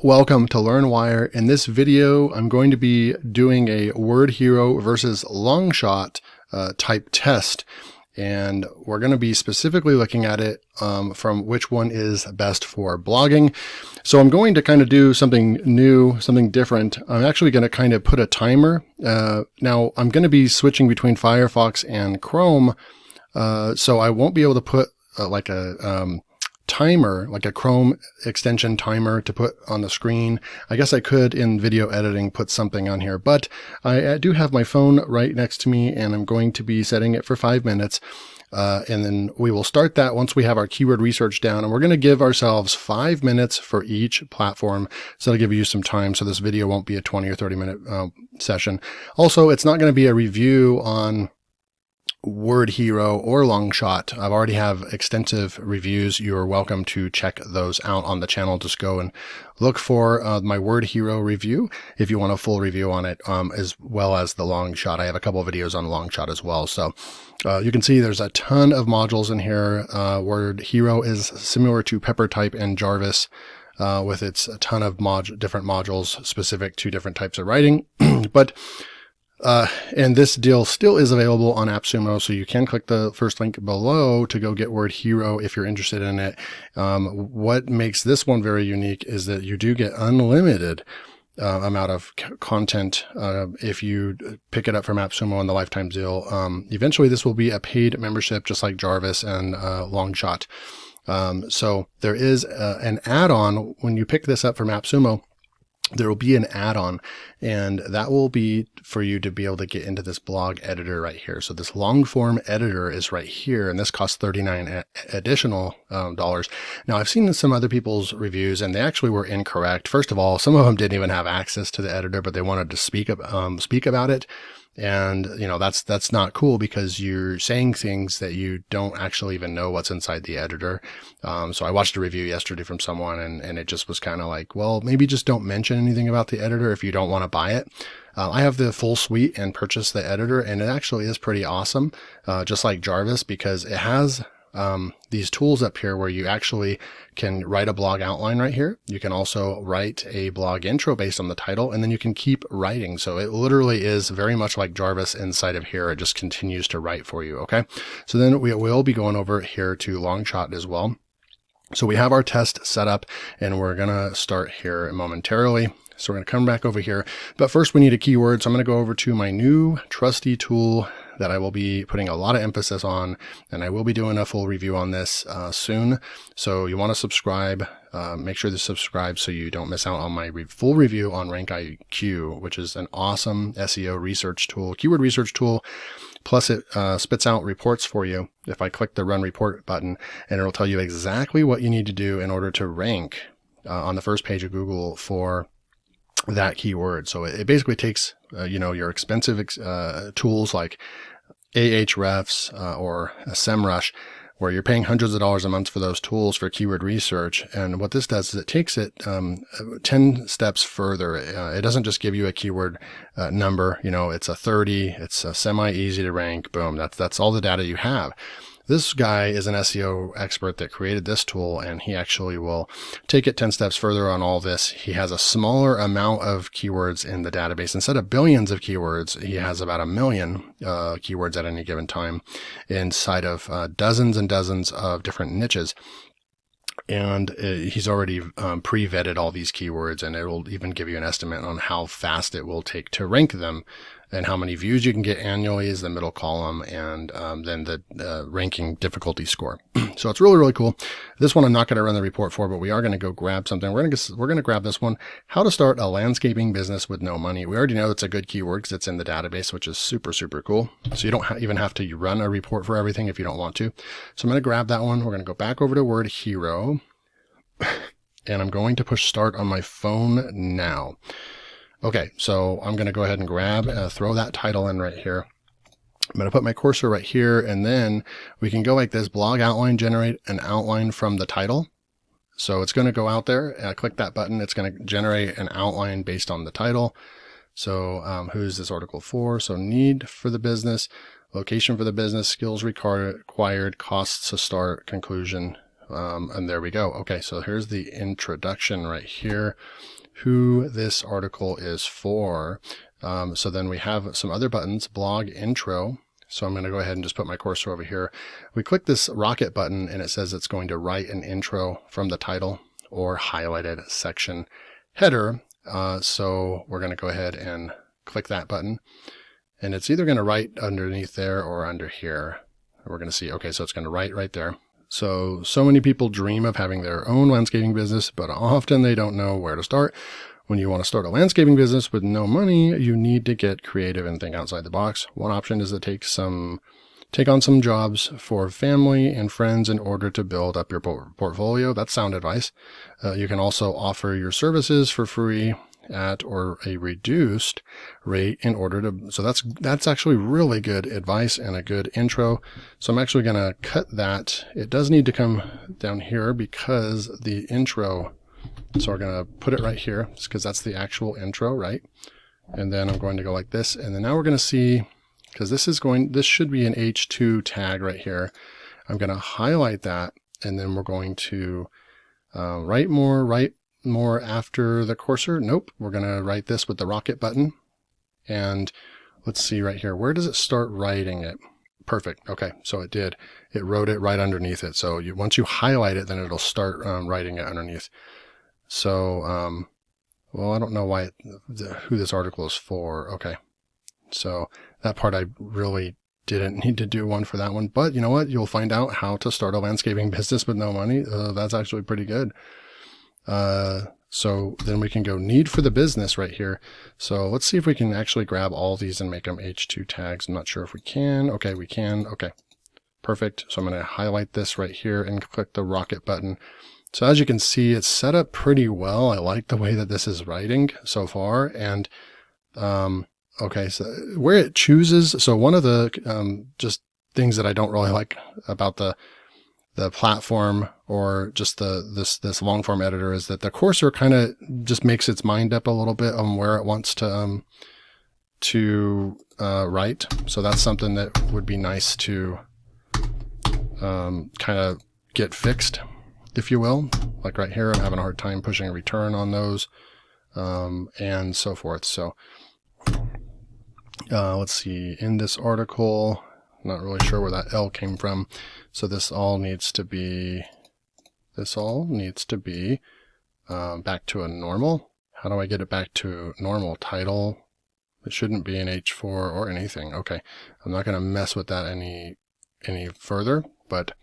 Welcome to LearnWire. In this video, I'm going to be doing a Wordhero versus Longshot type test. And we're going to be specifically looking at it from which one is best for blogging. So I'm going to kind of do something new, something different. I'm actually going to kind of put a timer. Now I'm going to be switching between Firefox and Chrome. So I won't be able to put like a timer, like a Chrome extension timer to put on the screen. I guess I could in video editing put something on here, but I do have my phone right next to me and I'm going to be setting it for 5 minutes. And then we will start that once we have our keyword research down, and we're going to give ourselves 5 minutes for each platform. So it'll give you some time. So this video won't be a 20 or 30 minute session. Also, it's not going to be a review on Wordhero or Longshot. I've already have extensive reviews. You're welcome to check those out on the channel. Just go and look for my Wordhero review if you want a full review on it, as well as the Longshot. I have a couple of videos on Longshot as well. So you can see there's a ton of modules in here. Wordhero is similar to PepperType and Jarvis, with its a ton of different modules specific to different types of writing. But and this deal still is available on Appsumo, so you can click the first link below to go get Wordhero if you're interested in it. What makes this one very unique is that you do get unlimited amount of content if you pick it up from Appsumo on the lifetime deal. Eventually, this will be a paid membership, just like Jarvis and Longshot. So there is an add-on when you pick this up from Appsumo. There will be an add-on, and that will be for you to be able to get into this blog editor right here. So this Longform Editor is right here, and this costs $39 additional dollars. Now, I've seen some other people's reviews, and they actually were incorrect. First of all, some of them didn't even have access to the editor, but they wanted to speak about it. And, you know, that's not cool because you're saying things that you don't actually even know what's inside the editor. So I watched a review yesterday from someone and it just was kind of like, well, maybe just don't mention anything about the editor if you don't want to buy it. I have the full suite and purchased the editor, and it actually is pretty awesome. Just like Jarvis, because it has these tools up here where you actually can write a blog outline right here. You can also write a blog intro based on the title, and then you can keep writing. So it literally is very much like Jarvis inside of here. It just continues to write for you. Okay. So then we will be going over here to Longshot as well. So we have our test set up and we're going to start here momentarily. So we're going to come back over here, but first we need a keyword. So I'm going to go over to my new trusty tool that I will be putting a lot of emphasis on, and I will be doing a full review on this soon. So you want to subscribe, make sure to subscribe so you don't miss out on my full review on RankIQ, which is an awesome SEO research tool, keyword research tool. Plus it spits out reports for you if I click the run report button, and it'll tell you exactly what you need to do in order to rank on the first page of Google for that keyword. So it basically takes, your expensive tools like Ahrefs or SEMrush, where you're paying hundreds of dollars a month for those tools for keyword research. And what this does is it takes it 10 steps further. It doesn't just give you a keyword number. It's a 30. It's a semi-easy to rank. Boom. That's all the data you have. This guy is an SEO expert that created this tool, and he actually will take it 10 steps further on all this. He has a smaller amount of keywords in the database. Instead of billions of keywords, he has about 1 million keywords at any given time inside of dozens and dozens of different niches. And he's already pre-vetted all these keywords, and it will even give you an estimate on how fast it will take to rank them, and how many views you can get annually is the middle column, and then the ranking difficulty score. So it's really, really cool. This one I'm not going to run the report for, but we are going to go grab something. We're going to grab this one, how to start a landscaping business with no money. We already know it's a good keyword because it's in the database, which is super, super cool. So you don't even have to run a report for everything if you don't want to. So I'm going to grab that one. We're going to go back over to Wordhero, and I'm going to push start on my phone now. Okay, so I'm going to go ahead and grab, throw that title in right here. I'm going to put my cursor right here, and then we can go like this, blog outline, generate an outline from the title. So it's going to go out there, click that button. It's going to generate an outline based on the title. So who's this article for? So need for the business, location for the business, skills required, costs to start, conclusion. And there we go. Okay, so here's the introduction right here, who this article is for. So then we have some other buttons, blog intro. So I'm going to go ahead and just put my cursor over here. We click this rocket button and it says it's going to write an intro from the title or highlighted section header. So we're going to go ahead and click that button. And it's either going to write underneath there or under here. We're going to see, okay, so it's going to write right there. So many people dream of having their own landscaping business, but often they don't know where to start. When you want to start a landscaping business with no money, you need to get creative and think outside the box. One option is to take on some jobs for family and friends in order to build up your portfolio. That's sound advice. You can also offer your services for free at or a reduced rate in order to, so that's actually really good advice and a good intro. So I'm actually going to cut that. It does need to come down here because the intro, so we're going to put it right here because that's the actual intro, right? And then I'm going to go like this. And then now we're going to see, because this should be an H2 tag right here. I'm going to highlight that. And then we're going to write more after the cursor. Nope. We're going to write this with the rocket button. And let's see right here. Where does it start writing it? Perfect. Okay. So it did. It wrote it right underneath it. So once you highlight it, then it'll start writing it underneath. So, well, I don't know who this article is for. Okay. So that part, I really didn't need to do one for that one, but you know what? You'll find out how to start a landscaping business with no money. That's actually pretty good. So then we can go need for the business right here. So let's see if we can actually grab all these and make them H2 tags. I'm not sure if we can. Okay, we can. Okay, perfect. So I'm going to highlight this right here and click the rocket button. So as you can see, it's set up pretty well. I like the way that this is writing so far. And, okay, so where it chooses, so one of the, just things that I don't really like about the platform or just this Longform editor is that the cursor kind of just makes its mind up a little bit on where it wants to write. So that's something that would be nice to, kind of get fixed, if you will. Like right here, I'm having a hard time pushing a return on those, and so forth. So, let's see, in this article, not really sure where that L came from. So this all needs to be back to a normal. How do I get it back to normal? Title. It shouldn't be an H4 or anything. Okay. I'm not going to mess with that any further, but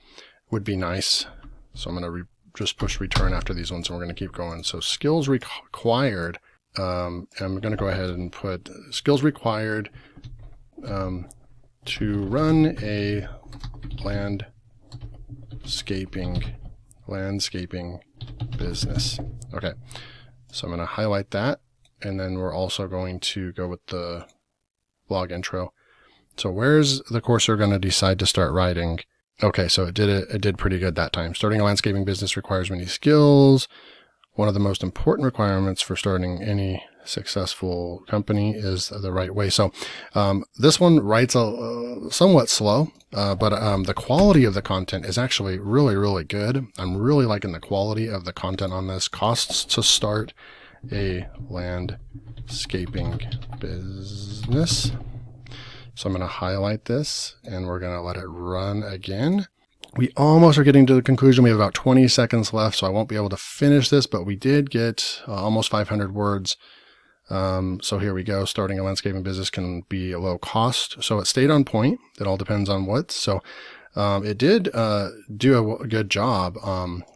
would be nice. So I'm going to just push return after these ones, and we're going to keep going. So skills required. I'm going to go ahead and put skills required to run a landscaping business. Okay. So I'm going to highlight that, and then we're also going to go with the blog intro. So where's the cursor going to decide to start writing? Okay, so it did pretty good that time. Starting a landscaping business requires many skills. One of the most important requirements for starting any successful company is the right way. So this one writes somewhat slow, but the quality of the content is actually really, really good. I'm really liking the quality of the content on this. Costs to start a landscaping business. So I'm going to highlight this, and we're going to let it run again. We almost are getting to the conclusion. We have about 20 seconds left, so I won't be able to finish this, but we did get almost 500 words. So here we go. Starting a landscaping business can be a low cost. So it stayed on point. It all depends on what. So it did do a good job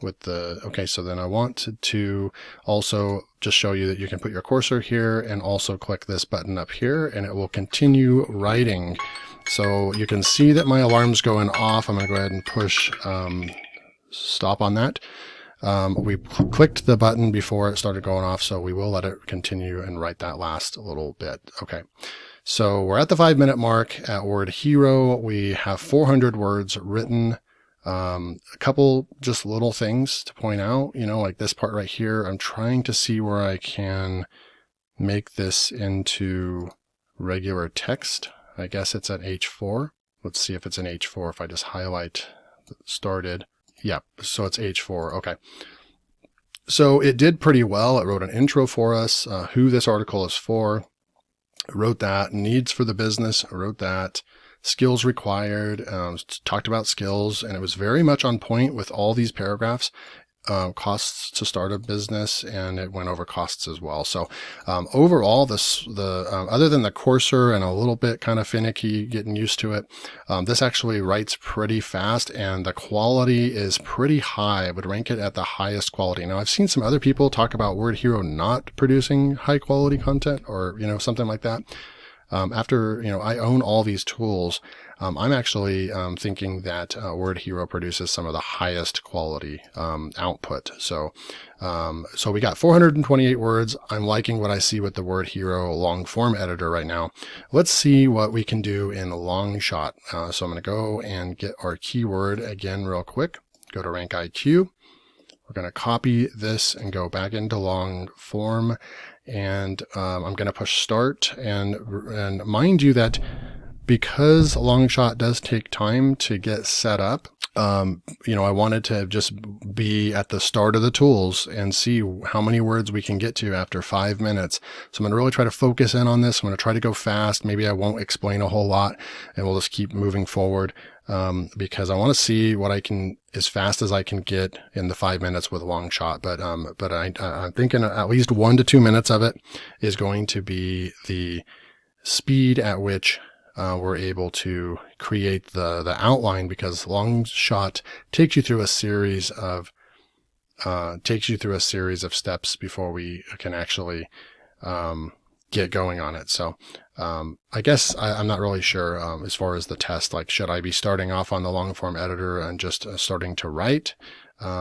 with the, okay, so then I want to also just show you that you can put your cursor here and also click this button up here, and it will continue writing. So you can see that my alarm's going off. I'm going to go ahead and push stop on that. We clicked the button before it started going off, so we will let it continue and write that last little bit. Okay. So we're at the 5-minute mark at Wordhero. We have 400 words written. A couple just little things to point out, like this part right here. I'm trying to see where I can make this into regular text. I guess it's at H4. Let's see if it's an H4 if I just highlight started. Yep. So it's H4. Okay. So it did pretty well. It wrote an intro for us, who this article is for. It wrote that. Needs for the business. It wrote that. Skills required. Talked about skills, and it was very much on point with all these paragraphs. Costs to start a business, and it went over costs as well. So overall, other than the cursor and a little bit kind of finicky getting used to it, this actually writes pretty fast, and the quality is pretty high. I would rank it at the highest quality. Now, I've seen some other people talk about Wordhero not producing high quality content, or something like that. After I own all these tools, I'm actually thinking that Wordhero produces some of the highest quality output. So we got 428 words. I'm liking what I see with the Wordhero Longform Editor right now. Let's see what we can do in Longshot. So I'm going to go and get our keyword again real quick. Go to Rank IQ. We're going to copy this and go back into Longform, and I'm going to push start. And mind you that because Longshot does take time to get set up, I wanted to just be at the start of the tools and see how many words we can get to after 5 minutes. So I'm going to really try to focus in on this. I'm going to try to go fast. Maybe I won't explain a whole lot, and we'll just keep moving forward because I want to see what I can, as fast as I can get in the 5 minutes with Longshot. But I'm thinking at least 1 to 2 minutes of it is going to be the speed at which we're able to create the outline, because Longshot takes you through a series of steps before we can actually get going on it. So I guess I'm not really sure as far as the test. Like, should I be starting off on the Longform Editor and just starting to write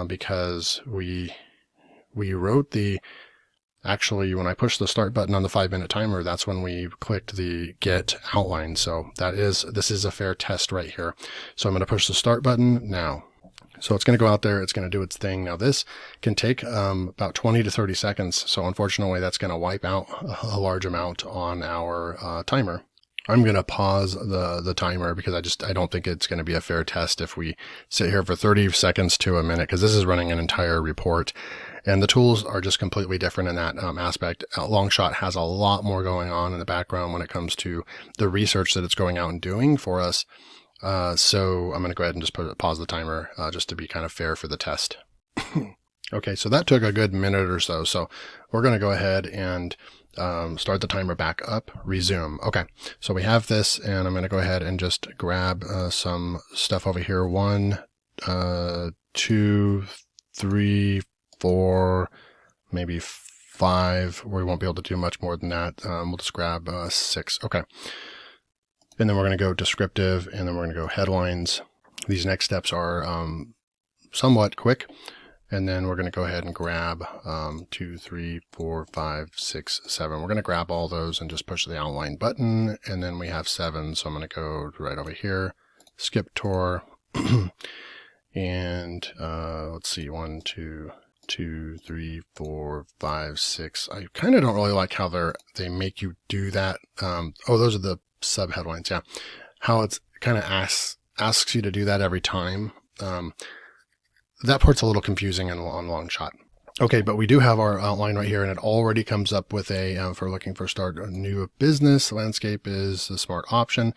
because we wrote the. Actually, when I push the start button on the 5-minute timer, that's when we clicked the get outline. So this is a fair test right here. So I'm going to push the start button now. So it's going to go out there. It's going to do its thing. Now this can take about 20 to 30 seconds. So unfortunately, that's going to wipe out a large amount on our timer. I'm going to pause the timer because I don't think it's going to be a fair test if we sit here for 30 seconds to a minute, because this is running an entire report. And the tools are just completely different in that aspect. Longshot has a lot more going on in the background when it comes to the research that it's going out and doing for us. So I'm going to go ahead and just pause the timer just to be kind of fair for the test. Okay, so that took a good minute or so. So we're going to go ahead and start the timer back up, resume. Okay, so we have this, and I'm going to go ahead and just grab some stuff over here. 1, 2, 3, 4, maybe 5. We won't be able to do much more than that. We'll just grab 6. Okay. And then we're going to go descriptive, and then we're going to go headlines. These next steps are somewhat quick. And then we're going to go ahead and grab 2, 3, 4, 5, 6, 7. We're going to grab all those and just push the outline button. And then we have 7. So I'm going to go right over here, skip tour. And let's see, 1, 2, 3, 4, 5, 6. I kind of don't really like how they make you do that. Those are the sub headlines. Yeah. How it's kind of asks you to do that every time. That part's a little confusing on Longshot. Okay, but we do have our outline right here, and it already comes up with if we're looking for start a new business, landscape is the smart option.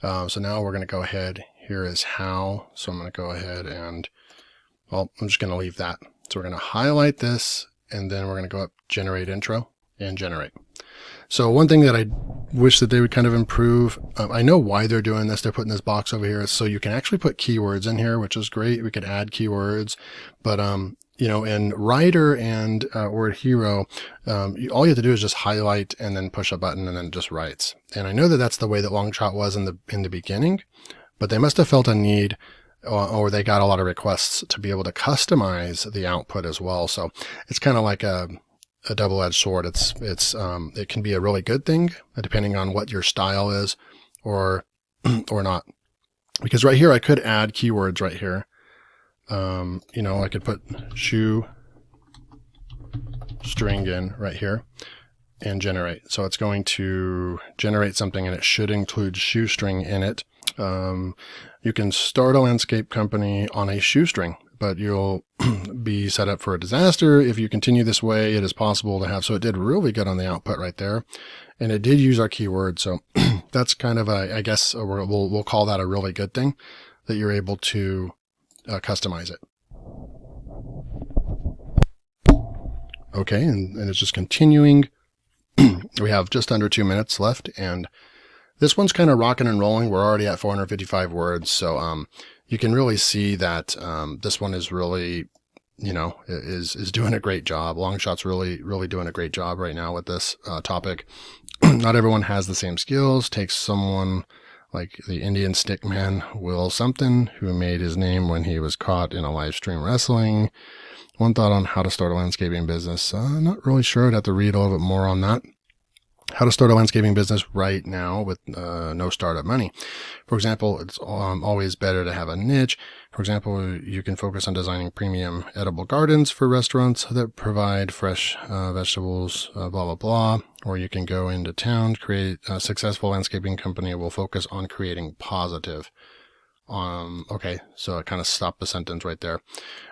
So now we're going to go ahead. Here is how. So I'm going to go ahead and, I'm just going to leave that. So we're going to highlight this, and then we're going to go up, generate intro, and generate. So one thing that I wish that they would kind of improve, I know why they're doing this. They're putting this box over here so you can actually put keywords in here, which is great. We could add keywords, but in Writer and Wordhero, all you have to do is just highlight and then push a button and then it just writes. And I know that that's the way that Longshot was in the beginning, but they must have felt a need, or they got a lot of requests to be able to customize the output as well. So it's kind of like a double-edged sword. It can be a really good thing depending on what your style is or not. Because right here I could add keywords right here. I could put shoe string in right here and generate. So it's going to generate something, and it should include shoestring in it. You can start a landscape company on a shoestring. but you'll be set up for a disaster if you continue this way. It is possible to have, so it did really good on the output right there. And it did use our keyword. So that's kind of I guess we'll call that a really good thing, that you're able to customize it. Okay, and it's just continuing. We have just under 2 minutes left, and this one's kind of rocking and rolling. We're already at 455 words, so you can really see that this one is really, is doing a great job. Longshot's really doing a great job right now with this topic. Not everyone has the same skills. Takes someone like the Indian stickman Will something, who made his name when he was caught in a live stream wrestling. One thought on how to start a landscaping business. Not really sure. I'd have to read a little bit more on that. How to start a landscaping business right now with no startup money. For example, it's always better to have a niche. For example, you can focus on designing premium edible gardens for restaurants that provide fresh vegetables, blah, blah, blah. Or you can go into town, create a successful landscaping company will focus on creating positive. Okay, so I kind of stopped the sentence right there.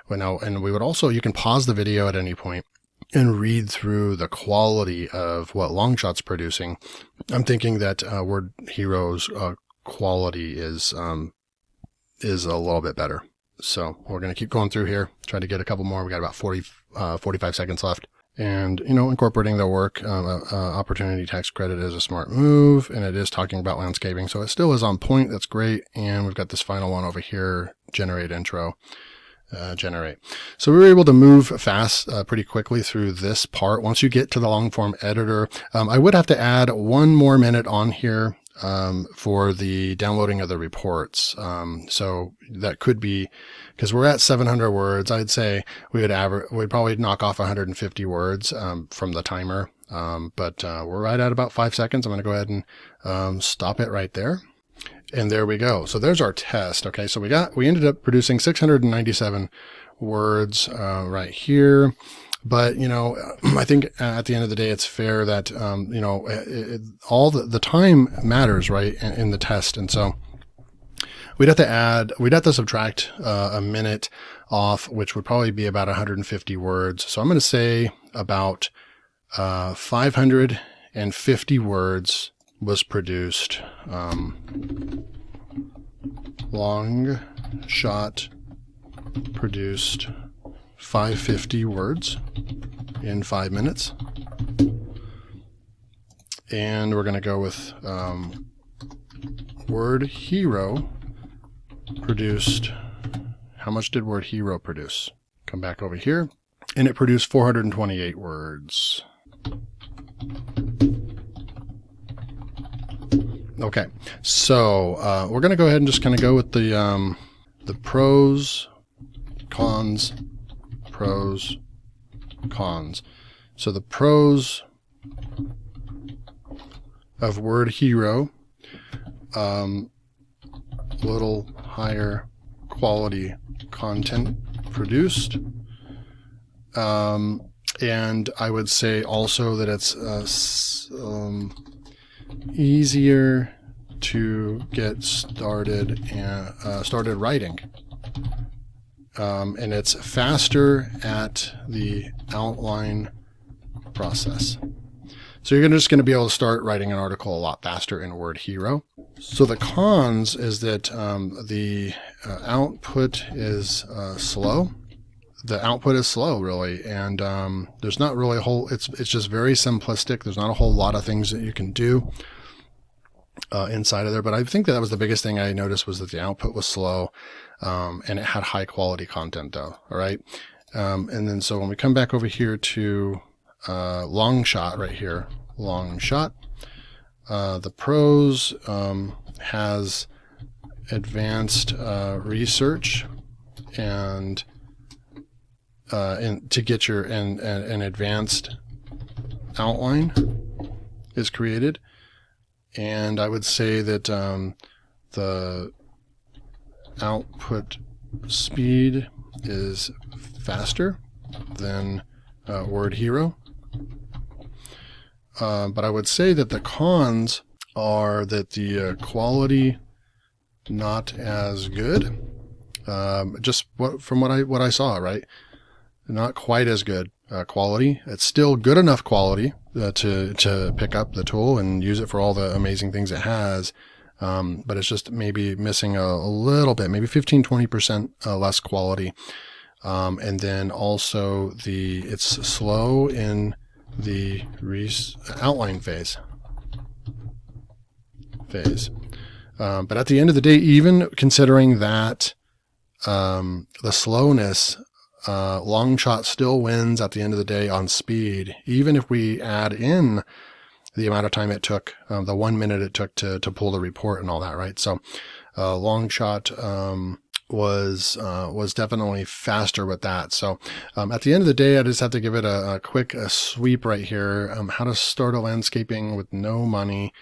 But now, and we would also, you can pause the video at any point and read through the quality of what Longshot's producing. I'm thinking that Wordhero's quality is a little bit better. So we're going to keep going through here, try to get a couple more. We got about 45 seconds left. And, incorporating the work opportunity tax credit is a smart move, and it is talking about landscaping. So it still is on point. That's great. And we've got this final one over here, generate intro. Generate. So we were able to move fast pretty quickly through this part. Once you get to the Longform Editor, I would have to add 1 more minute on here for the downloading of the reports. So that could be, because we're at 700 words, I'd say we'd probably knock off 150 words from the timer. But we're right at about 5 seconds. I'm going to go ahead and stop it right there. And there we go. So there's our test. Okay. So we ended up producing 697 words right here. But, I think at the end of the day, it's fair that, all the time matters, right, in the test. And so we'd have to subtract a minute off, which would probably be about 150 words. So I'm going to say about 550 words was produced. Longshot produced 550 words in 5 minutes. And we're going to go with Wordhero produced. How much did Wordhero produce? Come back over here. And it produced 428 words. Okay, so we're going to go ahead and just kind of go with the pros, cons. So the pros of Wordhero, little higher quality content produced. And I would say also that it's easier to get started writing. And it's faster at the outline process. So you're just going to be able to start writing an article a lot faster in Wordhero. So the cons is that the output is slow. The output is slow, really, and there's not really a whole. It's just very simplistic. There's not a whole lot of things that you can do inside of there. But I think that was the biggest thing I noticed, was that the output was slow, and it had high quality content, though. All right, and then so when we come back over here to Longshot right here, Longshot, the pros has advanced research and to get your an advanced outline is created. And I would say that the output speed is faster than Wordhero. But I would say that the cons are that the quality not as good. just from what I saw, right? Not quite as good quality. It's still good enough quality to pick up the tool and use it for all the amazing things it has. But it's just maybe missing a little bit, maybe 15-20% less quality. And then also it's slow in the outline phase. But at the end of the day, even considering that the slowness, Longshot still wins at the end of the day on speed, even if we add in the amount of time it took, the 1 minute it took to pull the report and all that, right? So Longshot was definitely faster with that. So at the end of the day, I just have to give it a quick sweep right here. How to start a landscaping with no money.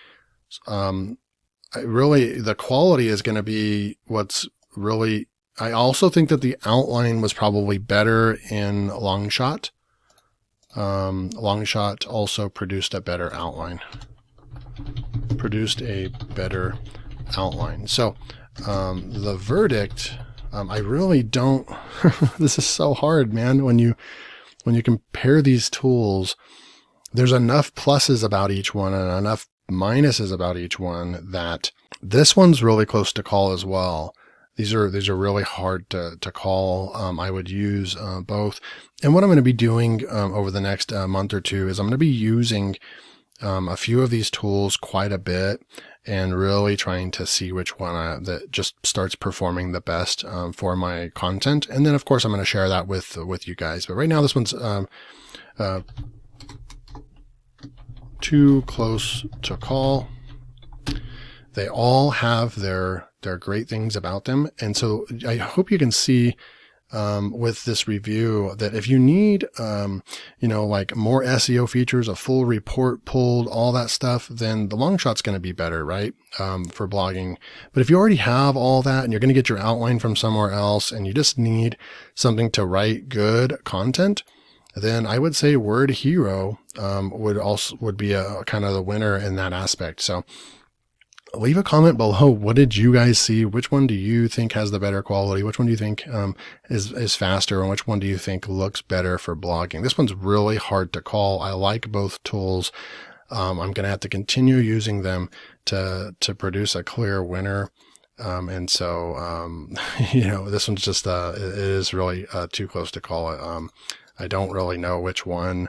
Really, the quality is going to be what's really. I also think that the outline was probably better in Longshot. Longshot also produced a better outline. So the verdict, I really don't. This is so hard, man. When you compare these tools, there's enough pluses about each one and enough minuses about each one that this one's really close to call as well. These are really hard to call. I would use both. And what I'm going to be doing over the next month or two is I'm going to be using a few of these tools quite a bit and really trying to see which one that just starts performing the best for my content. And then, of course, I'm going to share that with you guys. But right now, this one's too close to call. They all have their great things about them. And so I hope you can see with this review that if you need, like more SEO features, a full report pulled, all that stuff, then the Longshot's going to be better, right? For blogging. But if you already have all that and you're going to get your outline from somewhere else and you just need something to write good content, then I would say Wordhero would be a kind of the winner in that aspect. So leave a comment below. What did you guys see? Which one do you think has the better quality? Which one do you think is faster? And which one do you think looks better for blogging? This one's really hard to call. I like both tools. I'm going to have to continue using them to produce a clear winner. And so, this one's just, it is really too close to call it. I don't really know which one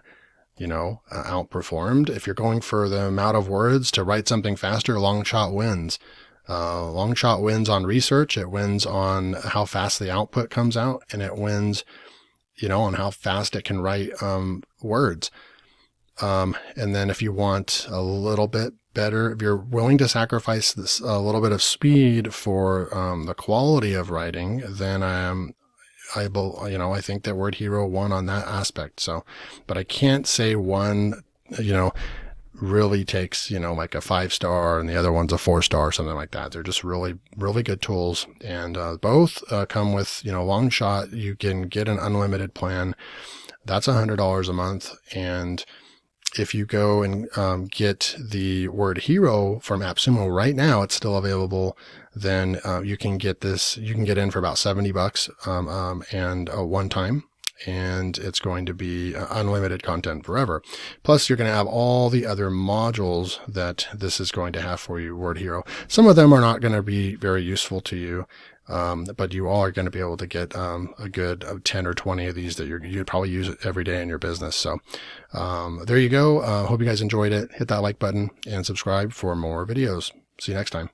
outperformed. If you're going for the amount of words to write something faster, Longshot wins. Longshot wins on research. It wins on how fast the output comes out, and it wins, on how fast it can write words. And then if you want a little bit better, if you're willing to sacrifice this a little bit of speed for the quality of writing, then I think that Wordhero won on that aspect. So, but I can't say one, really takes, like a 5-star and the other one's a 4-star or something like that. They're just really, really good tools. And both come with, Longshot. You can get an unlimited plan. That's $100 a month. And if you go and get the Wordhero from Appsumo right now, it's still available. Then you can get this. You can get in for about $70 and one time, and it's going to be unlimited content forever. Plus, you're going to have all the other modules that this is going to have for you, Wordhero. Some of them are not going to be very useful to you. But you are going to be able to get a good 10 or 20 of these that you'd probably use it every day in your business. So there you go. Hope you guys enjoyed it. Hit that like button and subscribe for more videos. See you next time.